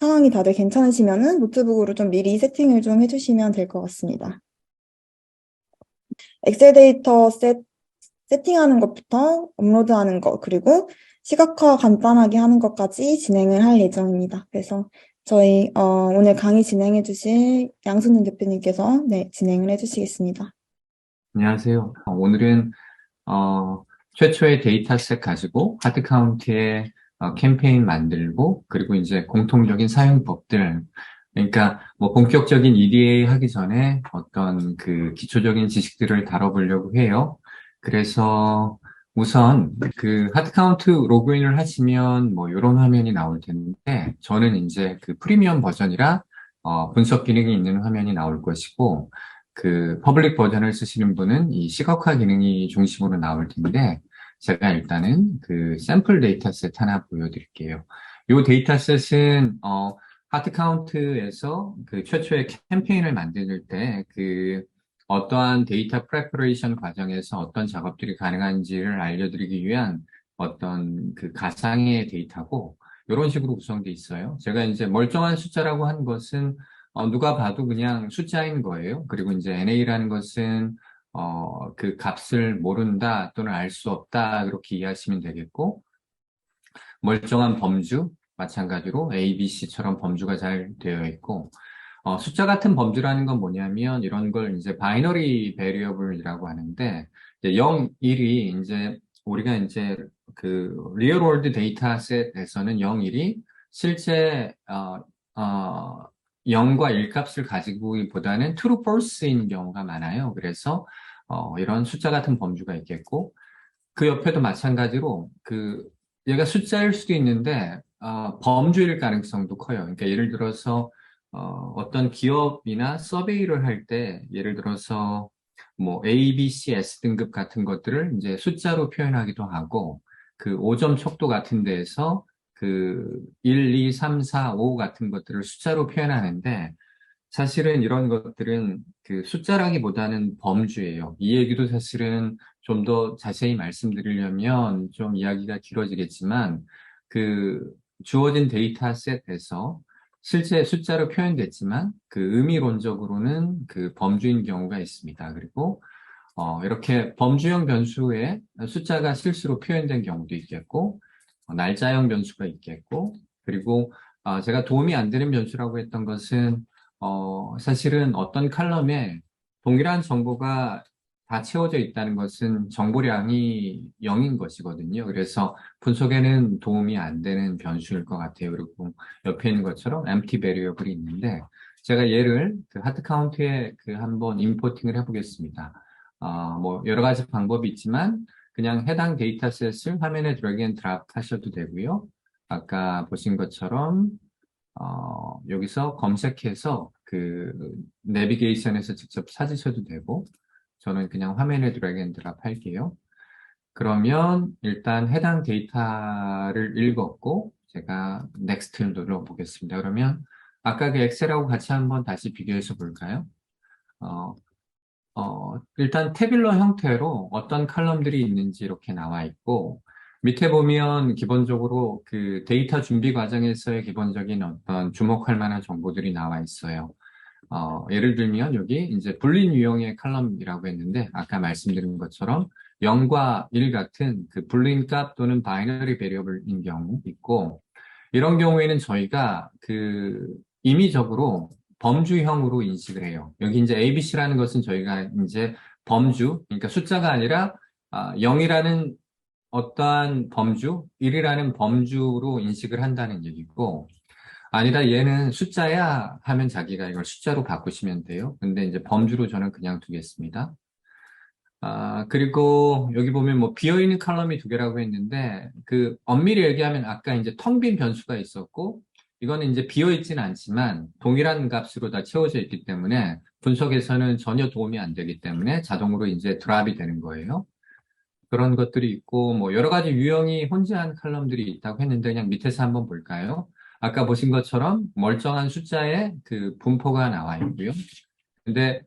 상황이 다들 괜찮으시면은 노트북으로 좀 미리 세팅을 좀 해주시면 될 것 같습니다. 엑셀 데이터 세팅하는 것부터 업로드하는 것, 그리고 시각화 간단하게 하는 것까지 진행을 할 예정입니다. 그래서 저희 오늘 강의 진행해 주실 양순윤 대표님께서 네, 진행을 해 주시겠습니다. 안녕하세요. 오늘은 최초의 데이터셋 가지고 하드카운트의 캠페인 만들고 그리고 이제 공통적인 사용법들, 그러니까 뭐 본격적인 EDA 하기 전에 어떤 그 기초적인 지식들을 다뤄보려고 해요. 그래서 우선 그 하드카운트 로그인을 하시면 뭐 이런 화면이 나올 텐데, 저는 이제 그 프리미엄 버전이라 분석 기능이 있는 화면이 나올 것이고, 그 퍼블릭 버전을 쓰시는 분은 이 시각화 기능이 중심으로 나올 텐데, 제가 일단은 그 샘플 데이터셋 하나 보여드릴게요. 이 데이터셋은 하드 카운트에서 그 최초의 캠페인을 만들 때 그 어떠한 데이터 프레퍼레이션 과정에서 어떤 작업들이 가능한지를 알려드리기 위한 어떤 그 가상의 데이터고, 이런 식으로 구성되어 있어요. 제가 이제 멀쩡한 숫자라고 한 것은 누가 봐도 그냥 숫자인 거예요. 그리고 이제 NA라는 것은 그 값을 모른다 또는 알 수 없다, 그렇게 이해하시면 되겠고, 멀쩡한 범주 마찬가지로 A, B, C처럼 범주가 잘 되어 있고, 숫자 같은 범주라는 건 뭐냐면 이런 걸 이제 바이너리 베리어블이라고 하는데, 이제 0, 1이 이제 우리가 이제 그 리얼 월드 데이터셋에서는 0, 1이 실제 0과 1 값을 가지고보다는 true, false인 경우가 많아요. 그래서 이런 숫자 같은 범주가 있겠고, 그 옆에도 마찬가지로 그 얘가 숫자일 수도 있는데 범주일 가능성도 커요. 그러니까 예를 들어서 어떤 기업이나 서베이를 할 때 예를 들어서 뭐 A, B, C, S 등급 같은 것들을 이제 숫자로 표현하기도 하고, 그 5점 척도 같은 데에서 그 1, 2, 3, 4, 5 같은 것들을 숫자로 표현하는데, 사실은 이런 것들은 그 숫자라기보다는 범주예요. 이 얘기도 사실은 좀 더 자세히 말씀드리려면 좀 이야기가 길어지겠지만, 그 주어진 데이터셋에서 실제 숫자로 표현됐지만 그 의미론적으로는 그 범주인 경우가 있습니다. 그리고 이렇게 범주형 변수에 숫자가 실수로 표현된 경우도 있겠고, 날짜형 변수가 있겠고, 그리고 제가 도움이 안 되는 변수라고 했던 것은 사실은 어떤 칼럼에 동일한 정보가 다 채워져 있다는 것은 정보량이 0인 것이거든요. 그래서 분석에는 도움이 안 되는 변수일 것 같아요. 그리고 옆에 있는 것처럼 empty variable이 있는데, 제가 얘를 그 하드 카운트에 그 한번 임포팅을 해보겠습니다. 뭐 여러 가지 방법이 있지만 그냥 해당 데이터셋을 화면에 드래그 앤 드랍 하셔도 되고요. 아까 보신 것처럼 여기서 검색해서 그 내비게이션에서 직접 찾으셔도 되고, 저는 그냥 화면에 드래그 앤 드랍 할게요. 그러면 일단 해당 데이터를 읽었고 제가 넥스트를 눌러보겠습니다. 그러면 아까 그 엑셀하고 같이 한번 다시 비교해서 볼까요? 어, 일단 태블러 형태로 어떤 칼럼들이 있는지 이렇게 나와 있고, 밑에 보면 기본적으로 그 데이터 준비 과정에서의 기본적인 어떤 주목할 만한 정보들이 나와 있어요. 예를 들면 여기 이제 불린 유형의 칼럼이라고 했는데, 아까 말씀드린 것처럼 0과 1 같은 그 불린 값 또는 바이너리 베리어블인 경우 있고, 이런 경우에는 저희가 그 임의적으로 범주형으로 인식을 해요. 여기 이제 ABC라는 것은 저희가 이제 범주, 그러니까 숫자가 아니라 0이라는 어떠한 범주, 1이라는 범주로 인식을 한다는 얘기고, 아니다, 얘는 숫자야 하면 자기가 이걸 숫자로 바꾸시면 돼요. 근데 이제 범주로 저는 그냥 두겠습니다. 그리고 여기 보면 뭐 비어있는 칼럼이 두 개라고 했는데, 그 엄밀히 얘기하면 아까 이제 텅 빈 변수가 있었고, 이거는 이제 비어있지는 않지만 동일한 값으로 다 채워져 있기 때문에 분석에서는 전혀 도움이 안 되기 때문에 자동으로 이제 드랍이 되는 거예요. 그런 것들이 있고, 뭐 여러 가지 유형이 혼재한 칼럼들이 있다고 했는데 그냥 밑에서 한번 볼까요? 아까 보신 것처럼 멀쩡한 숫자에 그 분포가 나와 있고요. 근데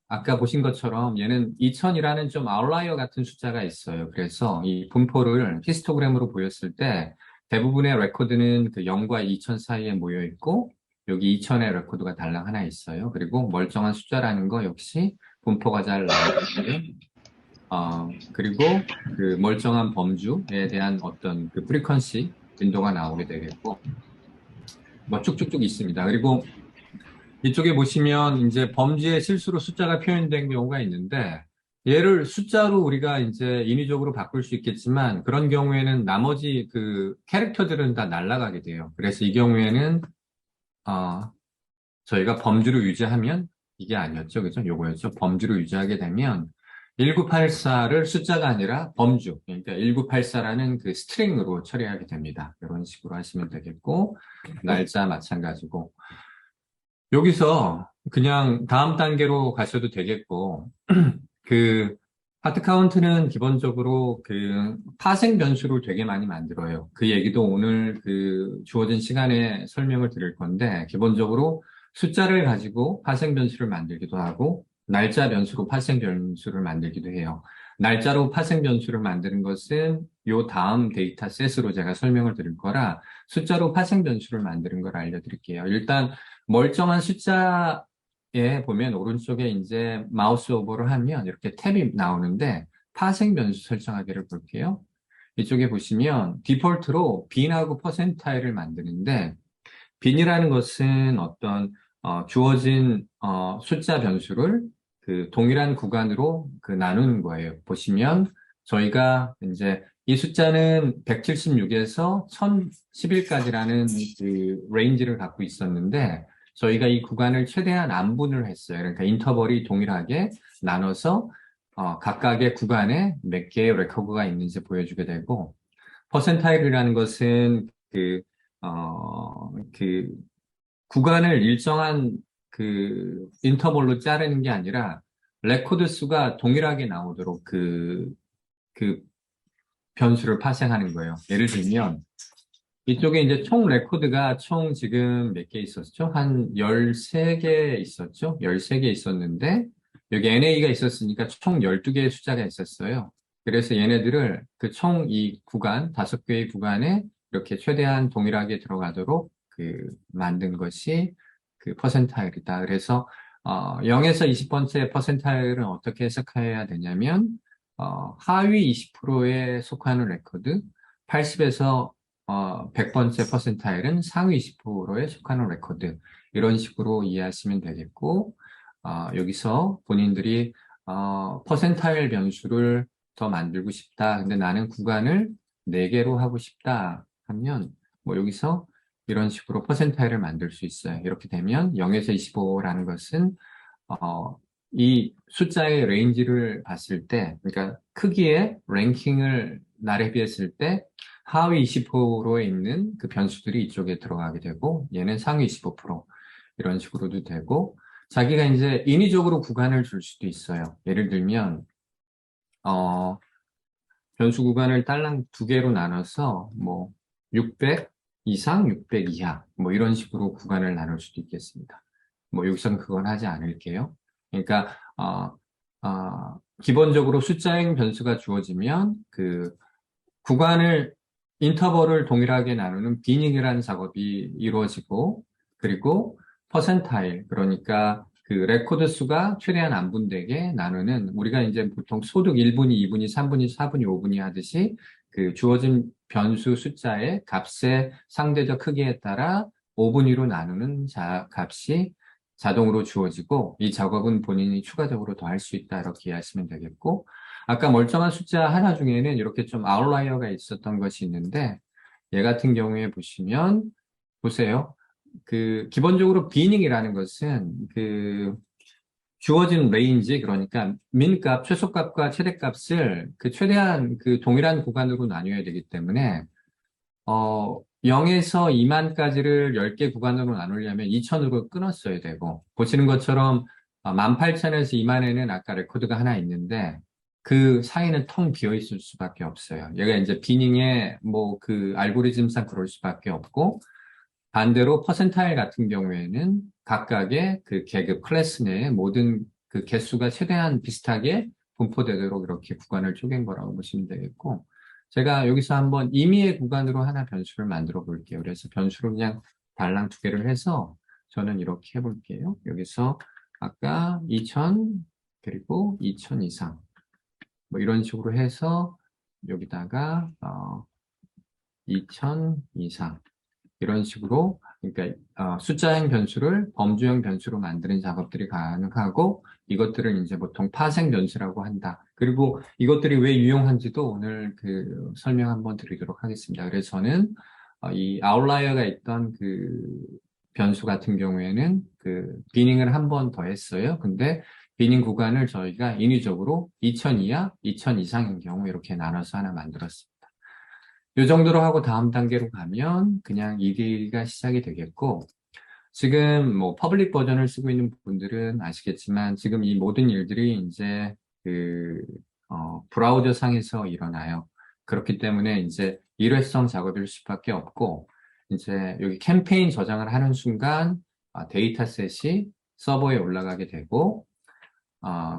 아까 보신 것처럼 얘는 2000이라는 좀 아웃라이어 같은 숫자가 있어요. 그래서 이 분포를 히스토그램으로 보였을 때 대부분의 레코드는 그 0과 2000 사이에 모여 있고, 여기 2000의 레코드가 달랑 하나 있어요. 그리고 멀쩡한 숫자라는 거 역시 분포가 잘 나오고요. 그리고 그 멀쩡한 범주에 대한 어떤 그 프리퀀시 윈도가 나오게 되겠고, 뭐 쭉쭉쭉 있습니다. 그리고 이쪽에 보시면 이제 범주의 실수로 숫자가 표현된 경우가 있는데, 얘를 숫자로 우리가 이제 인위적으로 바꿀 수 있겠지만, 그런 경우에는 나머지 그 캐릭터들은 다 날아가게 돼요. 그래서 이 경우에는, 어, 저희가 범주로 유지하면, 이게 아니었죠. 그죠? 요거였죠. 범주로 유지하게 되면, 1984를 숫자가 아니라 범주, 그러니까 1984라는 그 스트링으로 처리하게 됩니다. 이런 식으로 하시면 되겠고, 날짜 마찬가지고, 여기서 그냥 다음 단계로 가셔도 되겠고, 그, 하트 카운트는 기본적으로 그 파생 변수를 되게 많이 만들어요. 그 얘기도 오늘 그 주어진 시간에 설명을 드릴 건데, 기본적으로 숫자를 가지고 파생 변수를 만들기도 하고, 날짜 변수로 파생 변수를 만들기도 해요. 날짜로 파생 변수를 만드는 것은 요 다음 데이터 셋으로 제가 설명을 드릴 거라, 숫자로 파생 변수를 만드는 걸 알려드릴게요. 일단, 멀쩡한 숫자에 보면 오른쪽에 이제 마우스 오버를 하면 이렇게 탭이 나오는데 파생 변수 설정하기를 볼게요. 이쪽에 보시면 디폴트로 빈하고 퍼센타일을 만드는데 빈이라는 것은 어떤 주어진 숫자 변수를 그 동일한 구간으로 그 나누는 거예요. 보시면 저희가 이제 이 숫자는 176에서 1011까지라는 그 레인지를 갖고 있었는데 저희가 이 구간을 최대한 안분을 했어요. 그러니까 인터벌이 동일하게 나눠서 각각의 구간에 몇 개의 레코드가 있는지 보여주게 되고 퍼센타일이라는 것은 그 구간을 일정한 그 인터벌로 자르는 게 아니라 레코드 수가 동일하게 나오도록 그 변수를 파생하는 거예요. 예를 들면 이쪽에 이제 총 레코드가 총 지금 몇 개 있었죠? 한 13개 있었죠? 13개 있었는데 여기 NA가 있었으니까 총 12개의 숫자가 있었어요. 그래서 얘네들을 그 총 이 구간, 5개의 구간에 이렇게 최대한 동일하게 들어가도록 그 만든 것이 그 퍼센타일이다. 그래서 0에서 20번째 퍼센타일은 어떻게 해석해야 되냐면 하위 20%에 속하는 레코드, 80에서 100번째 퍼센타일은 상위 20%에 속하는 레코드. 이런 식으로 이해하시면 되겠고, 여기서 본인들이, 퍼센타일 변수를 더 만들고 싶다. 근데 나는 구간을 4개로 하고 싶다. 하면, 뭐 여기서 이런 식으로 퍼센타일을 만들 수 있어요. 이렇게 되면 0에서 25라는 것은, 이 숫자의 레인지를 봤을 때, 그러니까 크기의 랭킹을 나래비했을 때, 하위 20%에 있는 그 변수들이 이쪽에 들어가게 되고, 얘는 상위 25% 이런 식으로도 되고, 자기가 이제 인위적으로 구간을 줄 수도 있어요. 예를 들면, 어, 변수 구간을 딸랑 2개로 나눠서, 뭐, 600 이상, 600 이하, 뭐 이런 식으로 구간을 나눌 수도 있겠습니다. 뭐 여기서는 그건 하지 않을게요. 그러니까, 기본적으로 숫자행 변수가 주어지면 그 구간을 인터벌을 동일하게 나누는 비닝이라는 작업이 이루어지고 그리고 퍼센타일 그러니까 그 레코드 수가 최대한 안 분되게 나누는 우리가 이제 보통 소득 1분위, 2분위, 3분위, 4분위, 5분위 하듯이 그 주어진 변수 숫자의 값의 상대적 크기에 따라 5분위로 나누는 값이 자동으로 주어지고 이 작업은 본인이 추가적으로 더 할 수 있다 이렇게 이해하시면 되겠고 아까 멀쩡한 숫자 하나 중에는 이렇게 좀 아웃라이어가 있었던 것이 있는데, 얘 같은 경우에 보시면, 보세요. 그, 기본적으로 비닝이라는 것은 그, 주어진 레인지, 그러니까 민값, 최소값과 최대값을 그 최대한 그 동일한 구간으로 나뉘어야 되기 때문에, 0에서 2만까지를 10개 구간으로 나누려면 2천으로 끊었어야 되고, 보시는 것처럼 18,000에서 2만에는 아까 레코드가 하나 있는데, 그 사이는 텅 비어 있을 수밖에 없어요. 얘가 이제 비닝의 뭐 그 알고리즘상 그럴 수밖에 없고, 반대로 퍼센타일 같은 경우에는 각각의 그 계급 클래스 내에 모든 그 개수가 최대한 비슷하게 분포되도록 이렇게 구간을 쪼갠 거라고 보시면 되겠고, 제가 여기서 한번 임의의 구간으로 하나 변수를 만들어 볼게요. 그래서 변수를 그냥 달랑 두 개를 해서 저는 이렇게 해볼게요. 여기서 아까 2000 그리고 2000 이상 뭐 이런 식으로 해서 여기다가 2000 이상 이런 식으로 그러니까 숫자형 변수를 범주형 변수로 만드는 작업들이 가능하고 이것들은 이제 보통 파생 변수라고 한다. 그리고 이것들이 왜 유용한지도 오늘 그 설명 한번 드리도록 하겠습니다. 그래서 저는 이 아웃라이어가 있던 그 변수 같은 경우에는 그 비닝을 한 번 더 했어요. 근데 비닝 구간을 저희가 인위적으로 2000 이하, 2000 이상인 경우 이렇게 나눠서 하나 만들었습니다. 이 정도로 하고 다음 단계로 가면 그냥 2대1가 시작이 되겠고, 지금 뭐 퍼블릭 버전을 쓰고 있는 분들은 아시겠지만 지금 이 모든 일들이 이제 그, 브라우저 상에서 일어나요. 그렇기 때문에 이제 일회성 작업일 수밖에 없고, 이제 여기 캠페인 저장을 하는 순간 데이터셋이 서버에 올라가게 되고,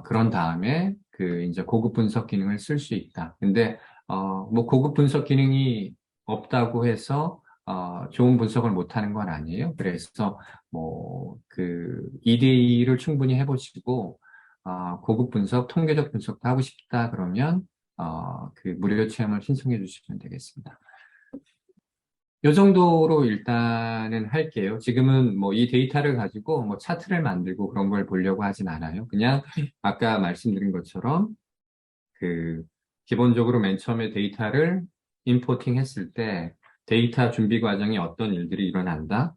그런 다음에 그 이제 고급 분석 기능을 쓸 수 있다. 근데 뭐 고급 분석 기능이 없다고 해서 좋은 분석을 못 하는 건 아니에요. 그래서 뭐 그 ED를 충분히 해보시고 고급 분석, 통계적 분석도 하고 싶다 그러면 그 무료 체험을 신청해 주시면 되겠습니다. 요 정도로 일단은 할게요. 지금은 뭐 이 데이터를 가지고 뭐 차트를 만들고 그런 걸 보려고 하진 않아요. 그냥 아까 말씀드린 것처럼 그 기본적으로 맨 처음에 데이터를 임포팅 했을 때 데이터 준비 과정에 어떤 일들이 일어난다.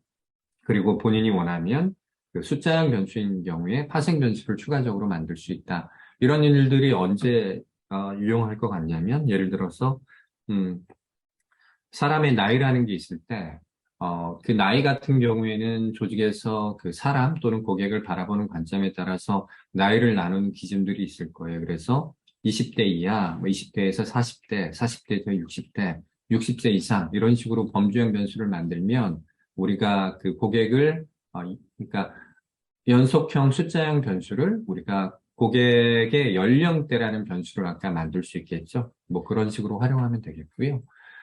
그리고 본인이 원하면 그 숫자형 변수인 경우에 파생 변수를 추가적으로 만들 수 있다. 이런 일들이 언제 유용할 것 같냐면 예를 들어서 음, 사람의 나이라는 게 있을 때, 그 나이 같은 경우에는 조직에서 그 사람 또는 고객을 바라보는 관점에 따라서 나이를 나누는 기준들이 있을 거예요. 그래서 20대 이하, 뭐 20대에서 40대, 40대에서 60대, 60세 이상, 이런 식으로 범주형 변수를 만들면 우리가 그 고객을, 그러니까 연속형 숫자형 변수를 우리가 고객의 연령대라는 변수를 아까 만들 수 있겠죠. 뭐 그런 식으로 활용하면 되겠고요.